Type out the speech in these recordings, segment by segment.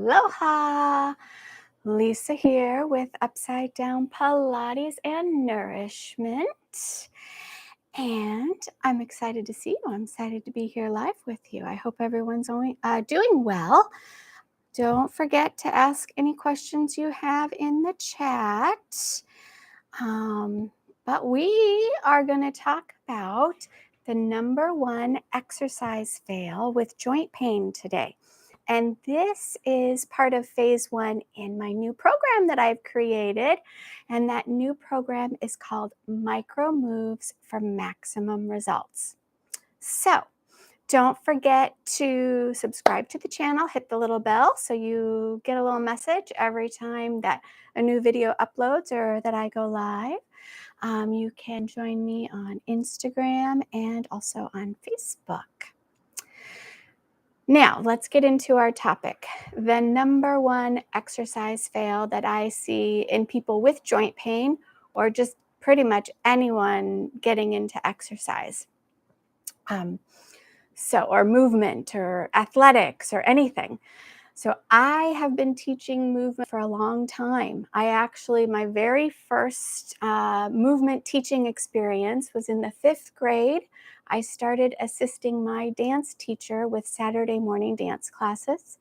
Aloha! Lisa here with Upside Down Pilates and Nourishment. And I'm excited to see you. I'm excited to be here live with you. I hope everyone's doing well. Don't forget to ask any questions you have in the chat. But we are going to talk about the number one exercise fail with joint pain today. And this is part of phase 1 in my new program that I've created. And that new program is called Micro Moves for Maximum Results. So don't forget to subscribe to the channel, hit the little bell so you get a little message every time that a new video uploads or that I go live. You can join me on Instagram and also on Facebook. Now, let's get into our topic. The number one exercise fail that I see in people with joint pain, or just pretty much anyone getting into exercise, or movement or athletics or anything. So I have been teaching movement for a long time. My very first movement teaching experience was in the 5th grade. I started assisting my dance teacher with Saturday morning dance classes.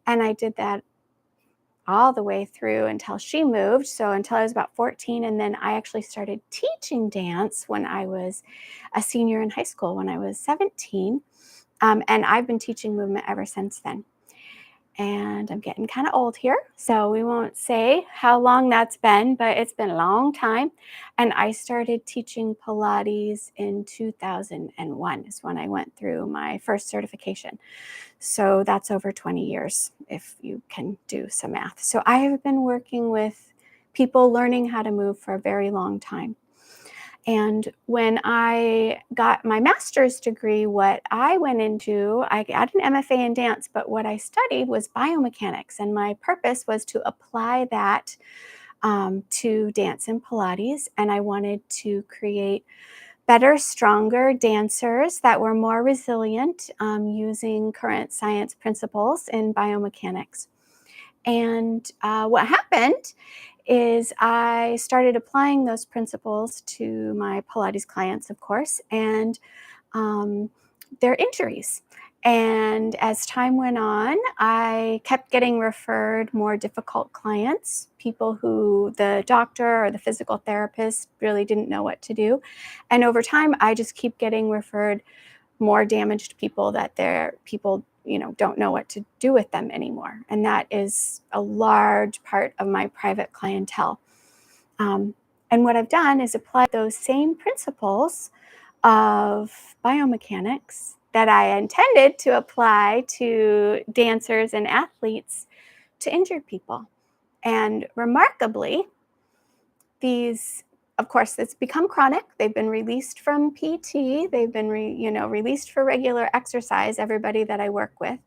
And I did that all the way through until she moved. So until I was about 14. And then I actually started teaching dance when I was a senior in high school, when I was 17. And I've been teaching movement ever since then. And I'm getting kind of old here, so we won't say how long that's been, but it's been a long time. And I started teaching Pilates in 2001 is when I went through my first certification. So that's over 20 years, if you can do some math. So I have been working with people learning how to move for a very long time. And when I got my master's degree, what I went into, I got an MFA in dance, but what I studied was biomechanics. And my purpose was to apply that to dance and Pilates. And I wanted to create better, stronger dancers that were more resilient using current science principles in biomechanics. And what happened is I started applying those principles to my Pilates clients, of course, and their injuries. And as time went on, I kept getting referred more difficult clients, people who the doctor or the physical therapist really didn't know what to do. And over time, I just keep getting referred more damaged people that don't know what to do with them anymore. And that is a large part of my private clientele. And what I've done is apply those same principles of biomechanics that I intended to apply to dancers and athletes to injured people. And remarkably, of course, it's become chronic. They've been released from PT. They've been released for regular exercise, everybody that I work with.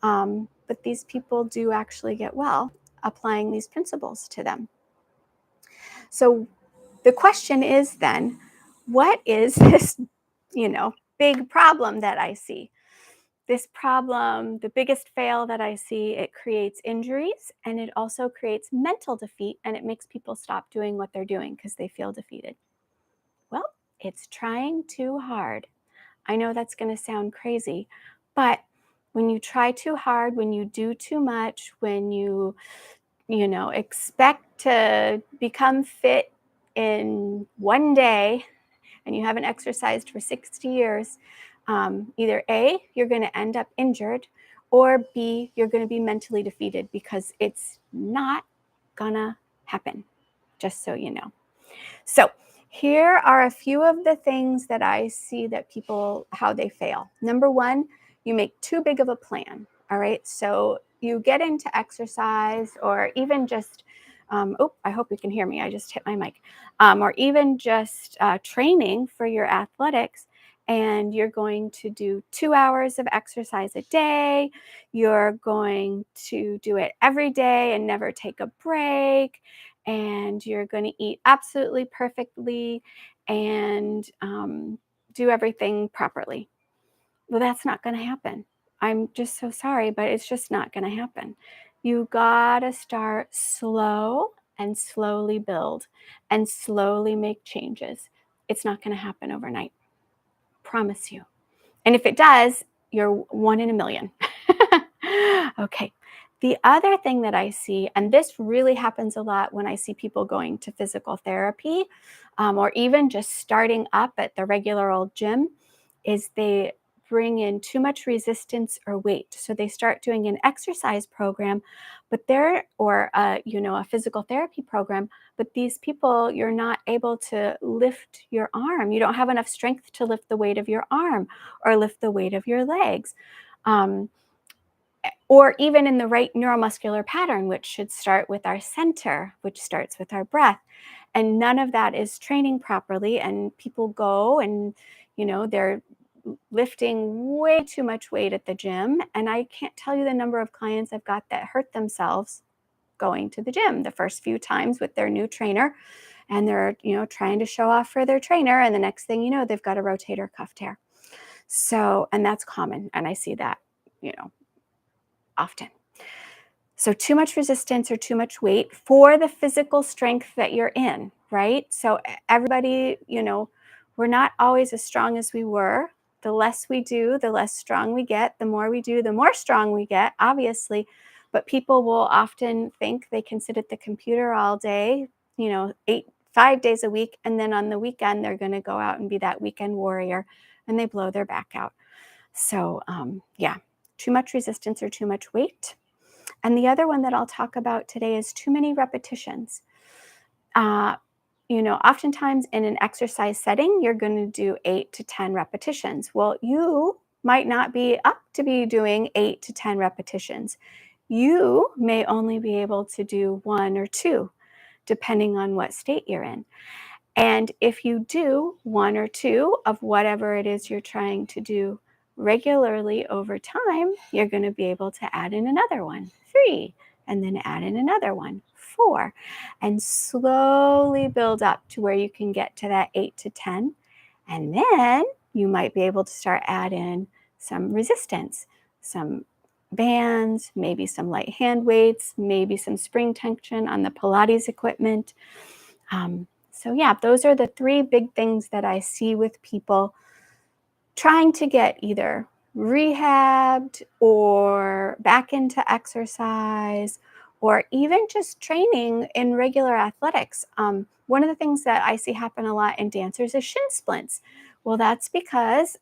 But these people do actually get well applying these principles to them. So the question is then, what is this, big problem that I see? This problem, the biggest fail that I see, it creates injuries and it also creates mental defeat, and it makes people stop doing what they're doing because they feel defeated. Well, it's trying too hard. I know that's going to sound crazy, but when you try too hard, when you do too much, when you expect to become fit in one day and you haven't exercised for 60 years, either A, you're going to end up injured, or B, you're going to be mentally defeated because it's not going to happen, just so you know. So here are a few of the things that I see that how they fail. Number one, you make too big of a plan. All right. So you get into exercise, or even just, I hope you can hear me. I just hit my mic. Or even just training for your athletics. And you're going to do 2 hours of exercise a day. You're going to do it every day and never take a break. And you're going to eat absolutely perfectly and do everything properly. Well, that's not going to happen. I'm just so sorry, but it's just not going to happen. You gotta start slow and slowly build and slowly make changes. It's not gonna happen overnight. Promise you. And if it does, you're one in a million. Okay. The other thing that I see, and this really happens a lot when I see people going to physical therapy, or even just starting up at the regular old gym, is they bring in too much resistance or weight. So they start doing an exercise program, or a physical therapy program, but these people, you're not able to lift your arm. You don't have enough strength to lift the weight of your arm or lift the weight of your legs. Um, or even in the right neuromuscular pattern, which should start with our center, which starts with our breath. And none of that is training properly. And people go and, they're lifting way too much weight at the gym. And I can't tell you the number of clients I've got that hurt themselves going to the gym the first few times with their new trainer. And they're, trying to show off for their trainer. And the next thing you know, they've got a rotator cuff tear. So, and that's common. And I see that, often. So too much resistance or too much weight for the physical strength that you're in, right? So everybody, we're not always as strong as we were. The less we do, the less strong we get. The more we do, the more strong we get, obviously. But people will often think they can sit at the computer all day, 5 days a week, and then on the weekend, they're going to go out and be that weekend warrior, and they blow their back out. So, yeah, too much resistance or too much weight. And the other one that I'll talk about today is too many repetitions. Oftentimes in an exercise setting, you're going to do 8 to 10 repetitions. Well, you might not be up to be doing 8 to 10 repetitions. You may only be able to do 1 or 2, depending on what state you're in. And if you do 1 or 2 of whatever it is you're trying to do regularly over time, you're going to be able to add in another one, 3, and then add in another one, 4, and slowly build up to where you can get to that 8 to 10. And then you might be able to start adding some resistance, some bands, maybe some light hand weights, maybe some spring tension on the Pilates equipment. So yeah, those are the 3 big things that I see with people trying to get either rehabbed or back into exercise or even just training in regular athletics. One of the things that I see happen a lot in dancers is shin splints. Well, that's because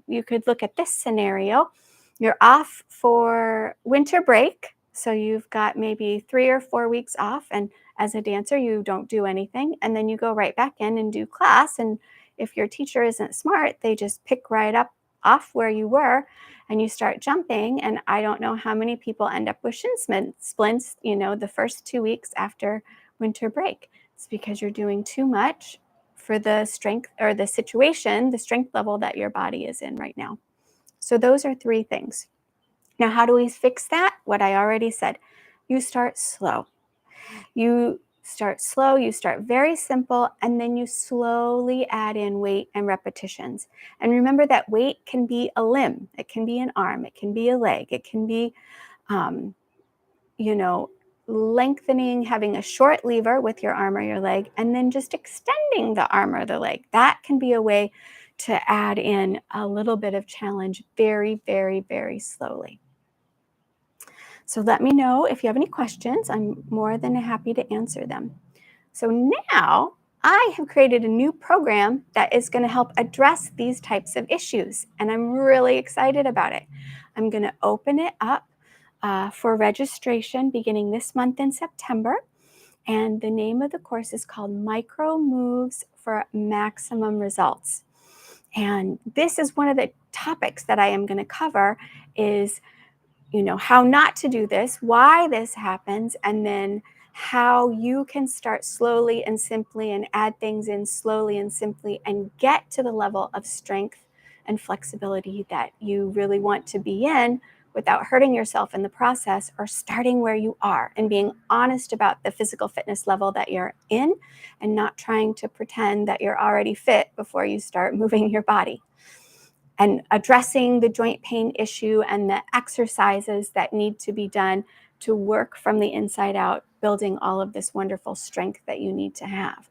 you could look at this scenario. You're off for winter break, so you've got maybe 3 or 4 weeks off, and as a dancer, you don't do anything, and then you go right back in and do class. And if your teacher isn't smart, they just pick right up off where you were and you start jumping. And I don't know how many people end up with shin splints, the first 2 weeks after winter break. It's because you're doing too much for the strength or the situation, the strength level that your body is in right now. So those are 3 things. Now, how do we fix that? What I already said. You start slow. You start slow, you start very simple, and then you slowly add in weight and repetitions. And remember that weight can be a limb, it can be an arm, it can be a leg, it can be, um, lengthening, having a short lever with your arm or your leg, and then just extending the arm or the leg. That can be a way to add in a little bit of challenge very, very, very slowly. So let me know if you have any questions. I'm more than happy to answer them. So now I have created a new program that is going to help address these types of issues, and I'm really excited about it. I'm going to open it up for registration beginning this month in September, and the name of the course is called Micro Moves for Maximum Results. And this is one of the topics that I am going to cover is how not to do this, why this happens, and then how you can start slowly and simply and add things in slowly and simply and get to the level of strength and flexibility that you really want to be in without hurting yourself in the process, or starting where you are and being honest about the physical fitness level that you're in and not trying to pretend that you're already fit before you start moving your body. And addressing the joint pain issue and the exercises that need to be done to work from the inside out, building all of this wonderful strength that you need to have.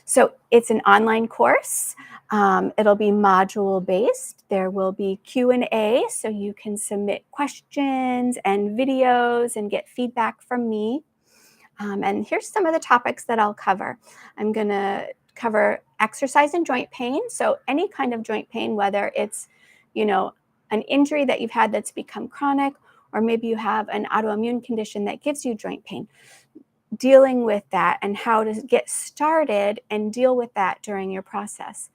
So it's an online course. It'll be module based. There will be Q&A, so you can submit questions and videos and get feedback from me. And here's some of the topics that I'll cover. I'm going to cover exercise and joint pain. So any kind of joint pain, whether it's, an injury that you've had that's become chronic, or maybe you have an autoimmune condition that gives you joint pain, dealing with that and how to get started and deal with that during your process.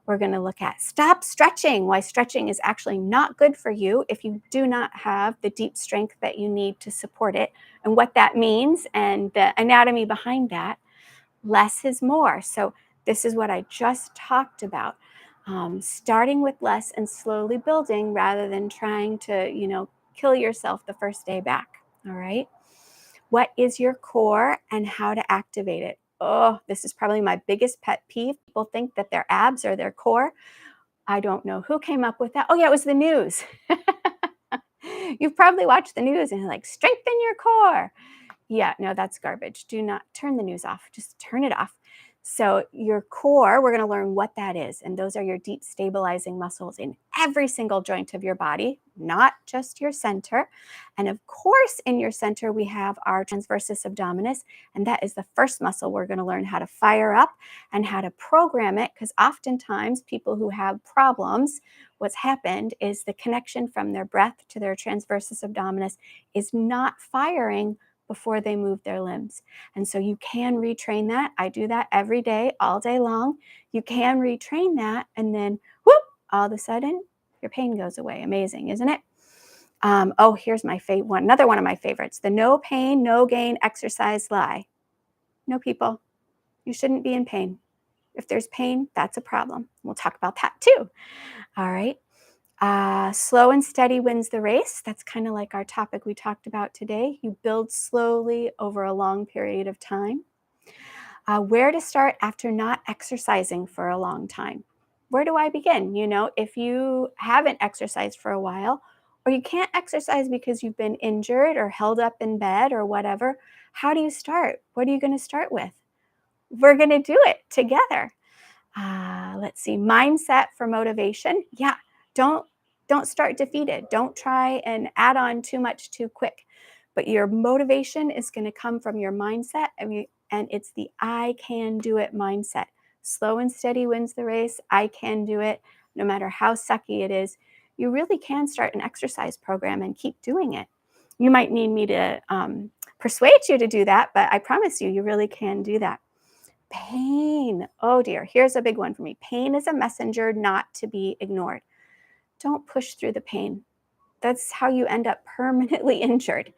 We're going to look at stop stretching, why stretching is actually not good for you if you do not have the deep strength that you need to support it, and what that means and the anatomy behind that. Less is more. So this is what I just talked about. Starting with less and slowly building rather than trying to, kill yourself the first day back. All right. What is your core and how to activate it? Oh, this is probably my biggest pet peeve. People think that their abs are their core. I don't know who came up with that. Oh, yeah, it was the news. You've probably watched the news and you're like, strengthen your core. Yeah, no, that's garbage. Do not turn the news off. Just turn it off. So your core, we're going to learn what that is. And those are your deep stabilizing muscles in every single joint of your body, not just your center. And of course, in your center, we have our transversus abdominis. And that is the first muscle we're going to learn how to fire up and how to program it. Because oftentimes people who have problems, what's happened is the connection from their breath to their transversus abdominis is not firing before they move their limbs. And so you can retrain that. I do that every day, all day long. You can retrain that, and then whoop, all of a sudden, your pain goes away. Amazing, isn't it? Here's my favorite one. Another one of my favorites, the no pain, no gain exercise lie. No, people, you shouldn't be in pain. If there's pain, that's a problem. We'll talk about that too. All right. Slow and steady wins the race. That's kind of like our topic we talked about today. You build slowly over a long period of time. Where to start after not exercising for a long time? Where do I begin? If you haven't exercised for a while, or you can't exercise because you've been injured or held up in bed or whatever, how do you start? What are you going to start with? We're going to do it together. Let's see, mindset for motivation. Yeah, don't start defeated. Don't try and add on too much too quick. But your motivation is going to come from your mindset, and it's the I can do it mindset. Slow and steady wins the race. I can do it, no matter how sucky it is. You really can start an exercise program and keep doing it. You might need me to persuade you to do that, but I promise you, you really can do that. Pain. Oh dear, here's a big one for me. Pain is a messenger not to be ignored. Don't push through the pain. That's how you end up permanently injured.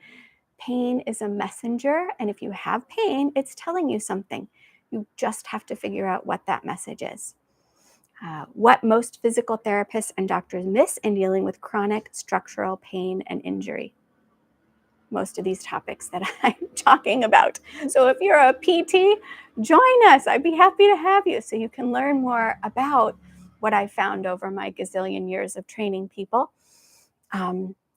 Pain is a messenger, and if you have pain, it's telling you something. You just have to figure out what that message is. What most physical therapists and doctors miss in dealing with chronic structural pain and injury. Most of these topics that I'm talking about. So if you're a PT, join us. I'd be happy to have you so you can learn more about what I found over my gazillion years of training people.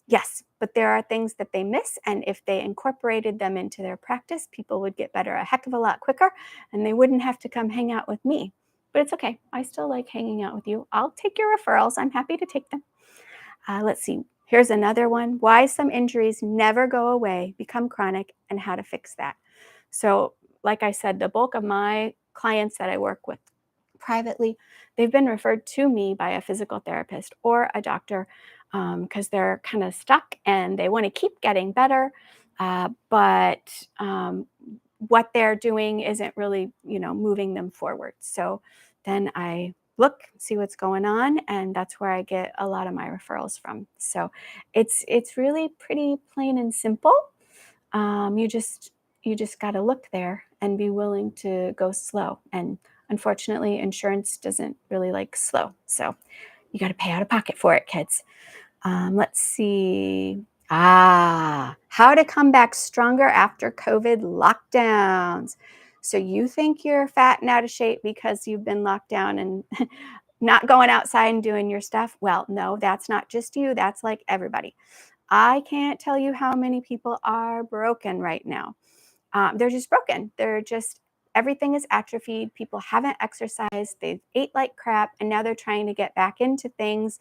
Yes, but there are things that they miss, and if they incorporated them into their practice, people would get better a heck of a lot quicker, and they wouldn't have to come hang out with me. But it's okay. I still like hanging out with you. I'll take your referrals. I'm happy to take them. Let's see. Here's another one. Why some injuries never go away, become chronic, and how to fix that. So, like I said, the bulk of my clients that I work with privately, they've been referred to me by a physical therapist or a doctor because they're kind of stuck and they want to keep getting better. But what they're doing isn't really, moving them forward. So then I look, see what's going on, and that's where I get a lot of my referrals from. So it's really pretty plain and simple. You just got to look there and be willing to go slow. And unfortunately, insurance doesn't really like slow. So you got to pay out of pocket for it, kids. Let's see. How to come back stronger after COVID lockdowns. So you think you're fat and out of shape because you've been locked down and not going outside and doing your stuff. Well, no, that's not just you. That's like everybody. I can't tell you how many people are broken right now. They're just broken. Everything is atrophied. People haven't exercised. They've ate like crap, and now they're trying to get back into things.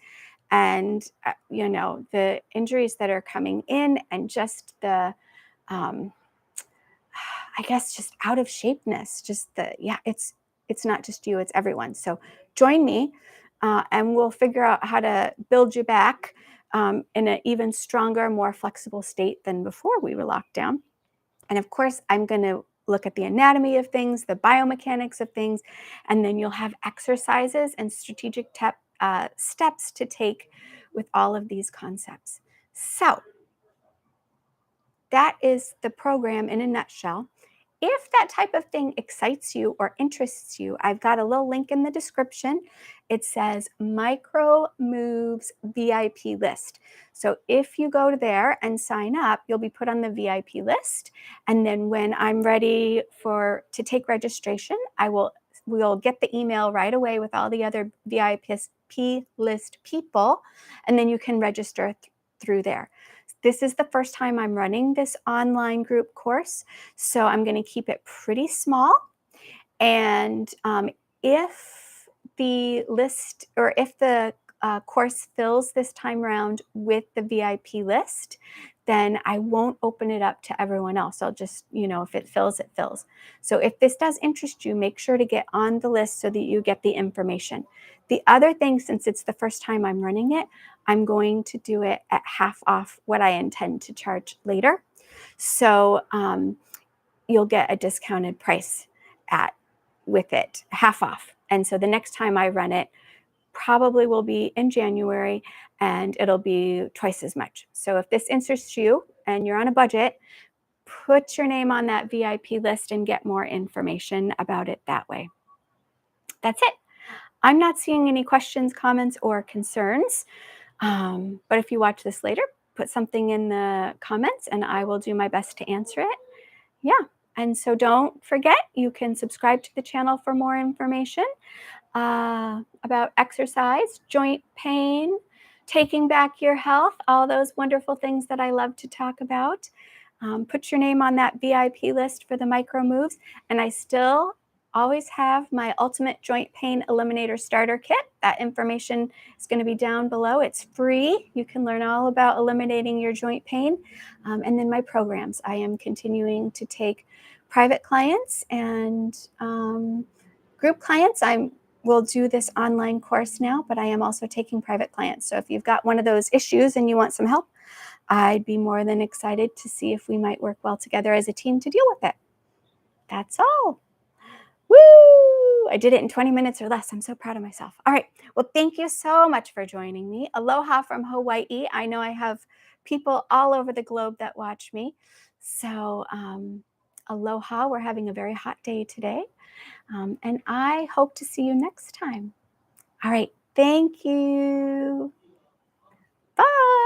And, the injuries that are coming in, and just um, I guess, just out of shapeness. It's not just you, it's everyone. So join me, and we'll figure out how to build you back in an even stronger, more flexible state than before we were locked down. And of course, I'm going to look at the anatomy of things, the biomechanics of things, and then you'll have exercises and strategic steps to take with all of these concepts. So that is the program in a nutshell. If that type of thing excites you or interests you, I've got a little link in the description. It says Micro Moves VIP list. So if you go to there and sign up, you'll be put on the VIP list. And then when I'm ready to take registration, we'll get the email right away with all the other VIP list people, and then you can register through there. This is the first time I'm running this online group course, so I'm going to keep it pretty small. And if the list, or if the course fills this time round with the VIP list, then I won't open it up to everyone else. I'll just, if it fills, it fills. So if this does interest you, make sure to get on the list so that you get the information. The other thing, since it's the first time I'm running it, I'm going to do it at half off what I intend to charge later. So you'll get a discounted price with it, half off. And so the next time I run it probably will be in January, and it'll be twice as much. So if this interests you and you're on a budget, put your name on that VIP list and get more information about it that way. That's it. I'm not seeing any questions, comments, or concerns. But if you watch this later, put something in the comments and I will do my best to answer it. Yeah. And so don't forget, you can subscribe to the channel for more information about exercise, joint pain, taking back your health, all those wonderful things that I love to talk about. Put your name on that VIP list for the micro moves. And I still always have my Ultimate Joint Pain Eliminator Starter Kit. That information is going to be down below. It's free. You can learn all about eliminating your joint pain. And then my programs. I am continuing to take private clients and group clients. We'll do this online course now, but I am also taking private clients. So if you've got one of those issues and you want some help, I'd be more than excited to see if we might work well together as a team to deal with it. That's all. Woo! I did it in 20 minutes or less. I'm so proud of myself. All right. Well, thank you so much for joining me. Aloha from Hawaii. I know I have people all over the globe that watch me. So aloha. We're having a very hot day today. And I hope to see you next time. All right. Thank you. Bye.